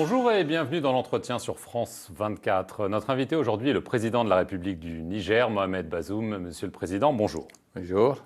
Bonjour et bienvenue dans l'entretien sur France 24. Notre invité aujourd'hui est le président de la République du Niger, Mohamed Bazoum. Monsieur le Président, bonjour. Bonjour.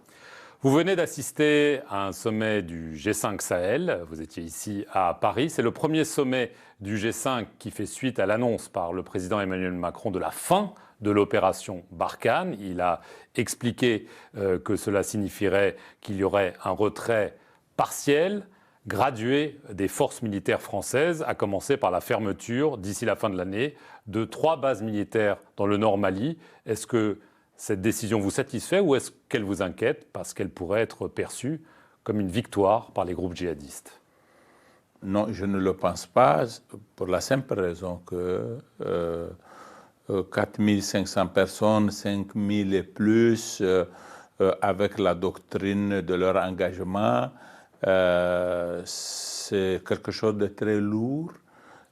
Vous venez d'assister à un sommet du G5 Sahel. Vous étiez ici à Paris. C'est le premier sommet du G5 qui fait suite à l'annonce par le président Emmanuel Macron de la fin de l'opération Barkhane. Il a expliqué que cela signifierait qu'il y aurait un retrait partiel, gradué des forces militaires françaises, à commencer par la fermeture, d'ici la fin de l'année, de 3 bases militaires dans le nord Mali. Est-ce que cette décision vous satisfait ou est-ce qu'elle vous inquiète parce qu'elle pourrait être perçue comme une victoire par les groupes djihadistes? Non, je ne le pense pas, pour la simple raison que 4500 personnes, 5000 et plus, avec la doctrine de leur engagement, c'est quelque chose de très lourd.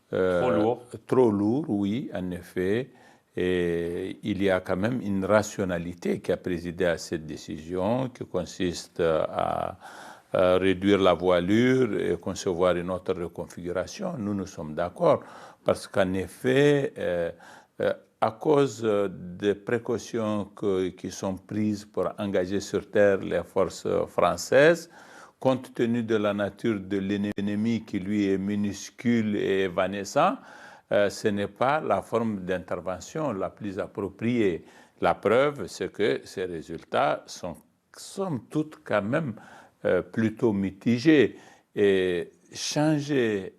Trop lourd. Trop lourd, oui, en effet. Et il y a quand même une rationalité qui a présidé à cette décision, qui consiste à réduire la voilure et concevoir une autre reconfiguration. Nous sommes d'accord, parce qu'en effet, à cause des précautions qui sont prises pour engager sur terre les forces françaises, compte tenu de la nature de l'ennemi qui lui est minuscule et évanescent, ce n'est pas la forme d'intervention la plus appropriée. La preuve, c'est que ces résultats sont, somme toute, quand même plutôt mitigés. Et changer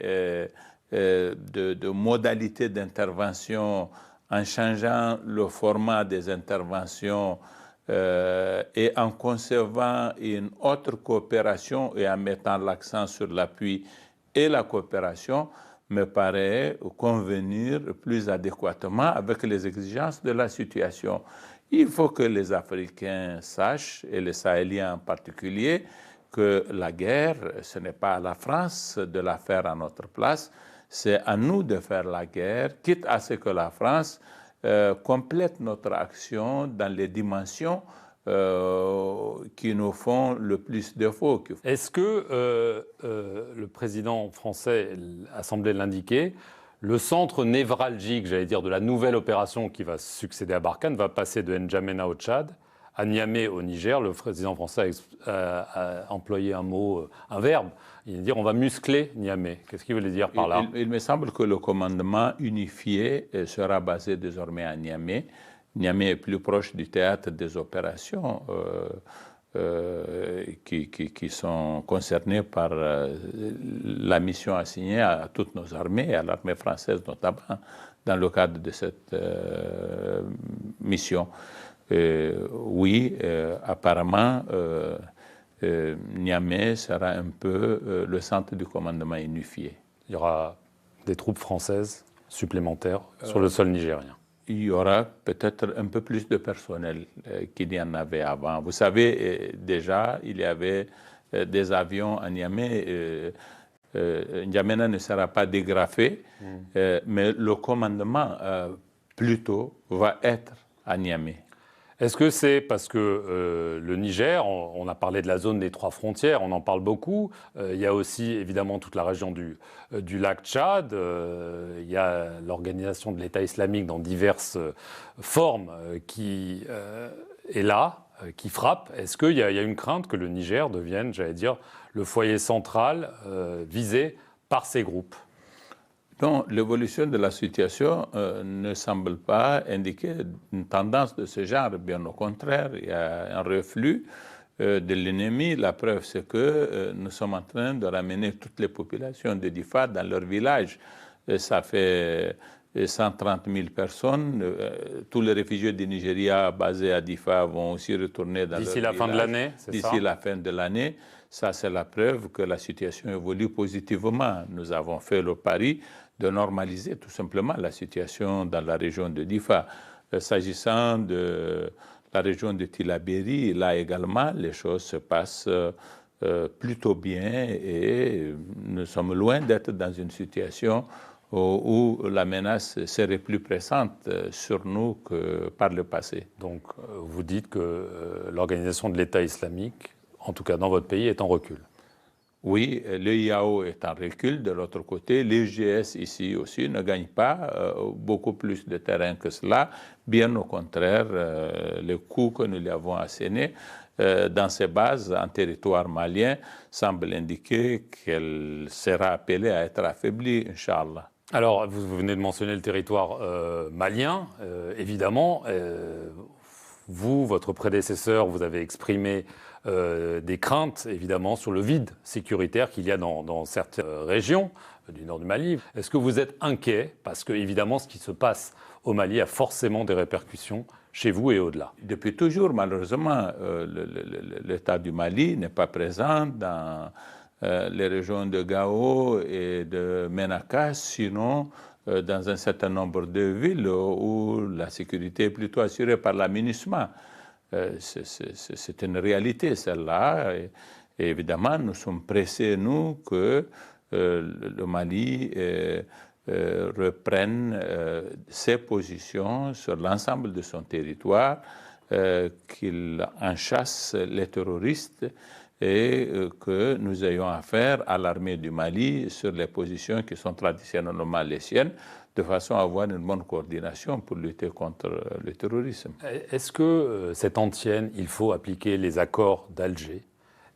de modalité d'intervention en changeant le format des interventions et en concevant une autre coopération et en mettant l'accent sur l'appui et la coopération, me paraît convenir plus adéquatement avec les exigences de la situation. Il faut que les Africains sachent, et les Sahéliens en particulier, que la guerre, ce n'est pas à la France de la faire à notre place, c'est à nous de faire la guerre, quitte à ce que la France complète notre action dans les dimensions qui nous font le plus défaut. Est-ce que le président français a semblé l'indiquer, le centre névralgique, j'allais dire, de la nouvelle opération qui va succéder à Barkhane va passer de N'Djamena au Tchad à Niamey au Niger? Le président français a employé un verbe. Il veut dire on va muscler Niamey. Qu'est-ce qu'il voulait dire par là? Il me semble que le commandement unifié sera basé désormais à Niamey. Niamey est plus proche du théâtre des opérations qui sont concernées par la mission assignée à toutes nos armées, à l'armée française notamment, dans le cadre de cette mission. Oui, apparemment, Niamey sera un peu le centre du commandement unifié. Il y aura des troupes françaises supplémentaires sur le sol nigérien. Il y aura peut-être un peu plus de personnel qu'il n'y en avait avant. Vous savez, déjà, il y avait des avions à Niamey. N'Djamena ne sera pas dégrafé, mais le commandement, plutôt, va être à Niamey. Est-ce que c'est parce que le Niger, on a parlé de la zone des 3 frontières, on en parle beaucoup. Il y a aussi évidemment toute la région du lac Tchad. Il y a l'organisation de l'État islamique dans diverses formes qui est là, qui frappe. Est-ce qu'il y a une crainte que le Niger devienne, j'allais dire, le foyer central visé par ces groupes? Non, l'évolution de la situation ne semble pas indiquer une tendance de ce genre. Bien au contraire, il y a un reflux de l'ennemi. La preuve, c'est que nous sommes en train de ramener toutes les populations de Difa dans leur village. Ça fait 130 000 personnes. Tous les réfugiés du Nigeria basés à Difa vont aussi retourner dans leur village. D'ici la fin de l'année, c'est ça? D'ici la fin de l'année. Ça, c'est la preuve que la situation évolue positivement. Nous avons fait le pari de normaliser tout simplement la situation dans la région de Difa. S'agissant de la région de Tillabéri, là également, les choses se passent plutôt bien et nous sommes loin d'être dans une situation où la menace serait plus pressante sur nous que par le passé. Donc, vous dites que l'organisation de l'État islamique, en tout cas dans votre pays, est en recul? Oui, le IAO est en recul de l'autre côté. L'IGS ici aussi ne gagne pas beaucoup plus de terrain que cela. Bien au contraire, le coup que nous lui avons asséné dans ses bases en territoire malien semble indiquer qu'elle sera appelée à être affaiblie, Inch'Allah. Alors, vous venez de mentionner le territoire malien, évidemment. Vous, votre prédécesseur, vous avez exprimé des craintes, évidemment, sur le vide sécuritaire qu'il y a dans certaines régions du nord du Mali. Est-ce que vous êtes inquiet? Parce que, évidemment, ce qui se passe au Mali a forcément des répercussions chez vous et au-delà. Depuis toujours, malheureusement, l'État du Mali n'est pas présent dans les régions de Gao et de Menaka, sinon dans un certain nombre de villes où la sécurité est plutôt assurée par la MINUSMA. C'est une réalité, celle-là. Et évidemment, nous sommes pressés, nous, que le Mali reprenne ses positions sur l'ensemble de son territoire, qu'il enchasse les terroristes et que nous ayons affaire à l'armée du Mali sur les positions qui sont traditionnellement les siennes, de façon à avoir une bonne coordination pour lutter contre le terrorisme. Est-ce que cette antienne, il faut appliquer les accords d'Alger?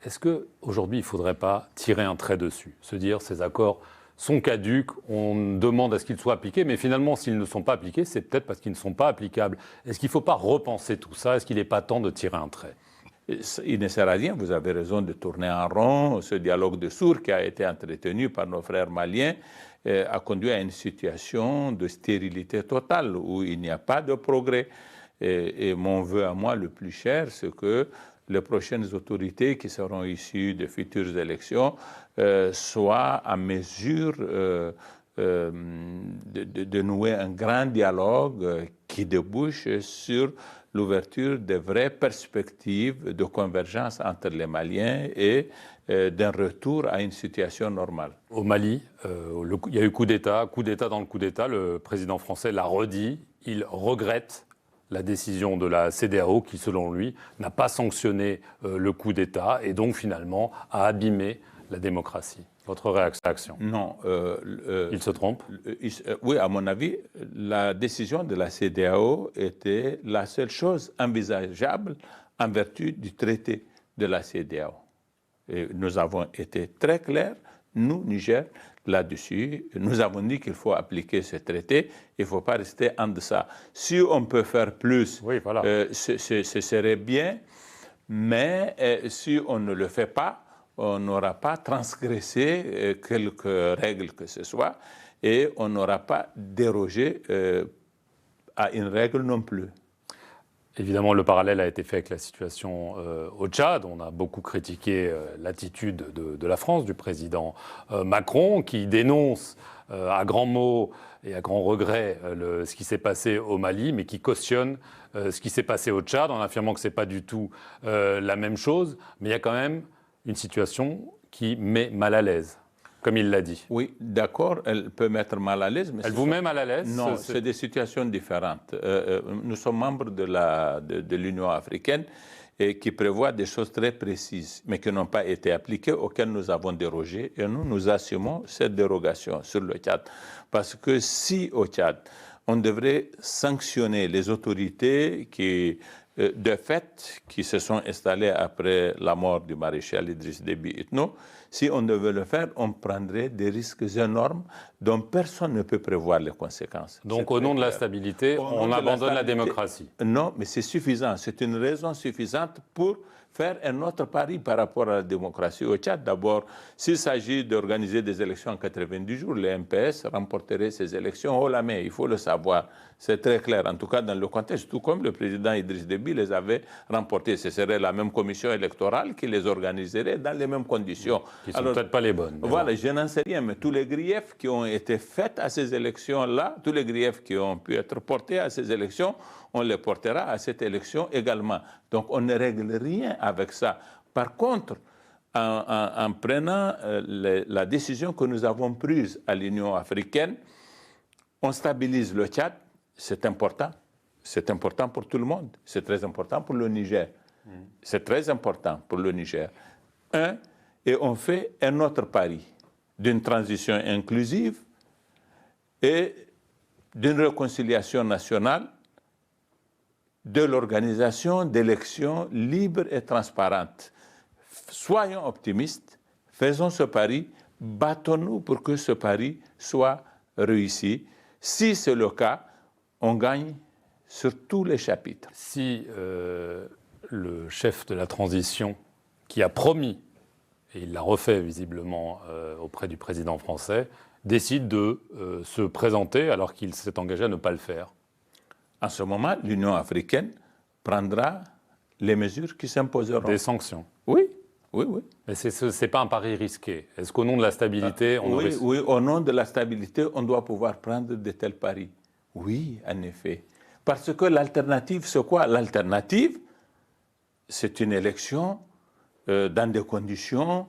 Est-ce qu'aujourd'hui, il ne faudrait pas tirer un trait dessus, se dire ces accords sont caducs, on demande à ce qu'ils soient appliqués, mais finalement, s'ils ne sont pas appliqués, c'est peut-être parce qu'ils ne sont pas applicables. Est-ce qu'il ne faut pas repenser tout ça? Est-ce qu'il n'est pas temps de tirer un trait? Il ne sert à rien, vous avez raison de tourner en rond. Ce dialogue de sourds qui a été entretenu par nos frères maliens a conduit à une situation de stérilité totale où il n'y a pas de progrès. Et mon vœu à moi le plus cher, c'est que les prochaines autorités qui seront issues de futures élections soient en mesure de nouer un grand dialogue qui débouche sur l'ouverture de vraies perspectives de convergence entre les Maliens et d'un retour à une situation normale. Au Mali, il y a eu coup d'État dans le coup d'État. Le président français l'a redit, il regrette la décision de la CEDEAO qui, selon lui, n'a pas sanctionné le coup d'État et donc finalement a abîmé la démocratie. Votre réaction? Non. Il se trompe? Oui, à mon avis, la décision de la CEDEAO était la seule chose envisageable en vertu du traité de la CEDEAO. Et nous avons été très clairs, nous, Niger, là-dessus. Nous avons dit qu'il faut appliquer ce traité, il ne faut pas rester en deçà. Si on peut faire plus, oui, voilà. ce serait bien, mais si on ne le fait pas, on n'aura pas transgressé quelques règles que ce soit et on n'aura pas dérogé à une règle non plus. Évidemment, le parallèle a été fait avec la situation au Tchad. On a beaucoup critiqué l'attitude de la France, du président Macron, qui dénonce à grands mots et à grands regrets ce qui s'est passé au Mali, mais qui cautionne ce qui s'est passé au Tchad en affirmant que ce n'est pas du tout la même chose. Mais il y a quand même une situation qui met mal à l'aise, comme il l'a dit. Oui, d'accord, elle peut mettre mal à l'aise. Mais elle vous met mal à l'aise? Non, c'est des situations différentes. Nous sommes membres de l'Union africaine et qui prévoit des choses très précises, mais qui n'ont pas été appliquées, auxquelles nous avons dérogé. Et nous assumons cette dérogation sur le Tchad. Parce que si au Tchad, on devrait sanctionner les autorités qui de fait, qui se sont installés après la mort du maréchal Idriss Déby Itno, si on devait le faire, on prendrait des risques énormes dont personne ne peut prévoir les conséquences. Donc au nom de la stabilité, on abandonne la démocratie? Non, mais c'est suffisant. C'est une raison suffisante pour faire un autre pari par rapport à la démocratie au Tchad. D'abord, s'il s'agit d'organiser des élections en 90 jours, les MPS remporteraient ces élections haut la main, il faut le savoir. C'est très clair, en tout cas dans le contexte, tout comme le président Idriss Déby les avait remportées. Ce serait la même commission électorale qui les organiserait dans les mêmes conditions. Qui ne sont peut-être pas les bonnes. Voilà, je n'en sais rien, mais tous les griefs qui ont été faits à ces élections-là, tous les griefs qui ont pu être portés à ces élections, on les portera à cette élection également. Donc on ne règle rien avec ça. Par contre, en prenant la décision que nous avons prise à l'Union africaine, on stabilise le Tchad, c'est important. C'est important pour tout le monde. C'est très important pour le Niger. C'est très important pour le Niger. et on fait un autre pari d'une transition inclusive et d'une réconciliation nationale, de l'organisation d'élections libres et transparentes. Soyons optimistes, faisons ce pari, battons-nous pour que ce pari soit réussi. Si c'est le cas, on gagne sur tous les chapitres. Si le chef de la transition, qui a promis, et il l'a refait visiblement auprès du président français, décide de se présenter alors qu'il s'est engagé à ne pas le faire. En ce moment, l'Union africaine prendra les mesures qui s'imposeront. Des sanctions. Oui, oui, oui. Mais ce n'est pas un pari risqué. Est-ce qu'au nom de la stabilité, oui, au nom de la stabilité, on doit pouvoir prendre de tels paris. Oui, en effet. Parce que l'alternative, c'est quoi? L'alternative, c'est une élection dans des conditions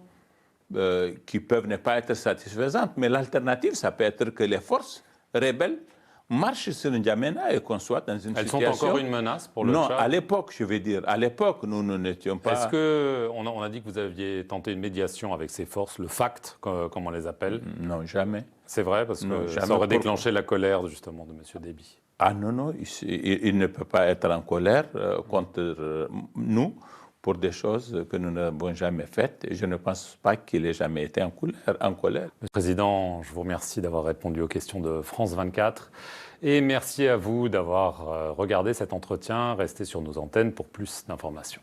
qui peuvent ne pas être satisfaisantes. Mais l'alternative, ça peut être que les forces rebelles marchent sur N'Djamena et qu'on soit dans une situation... Elles sont encore une menace pour le Tchad? Non, à l'époque, je veux dire. À l'époque, nous n'étions pas... Est-ce que... On a dit que vous aviez tenté une médiation avec ces forces, le FACT, comme on les appelle. Non, jamais. C'est vrai, parce que ça aurait déclenché la colère, justement, de M. Déby. Ah non, non, il ne peut pas être en colère contre nous pour des choses que nous n'avons jamais faites. Et je ne pense pas qu'il ait jamais été en colère. Monsieur le Président, je vous remercie d'avoir répondu aux questions de France 24. Et merci à vous d'avoir regardé cet entretien. Restez sur nos antennes pour plus d'informations.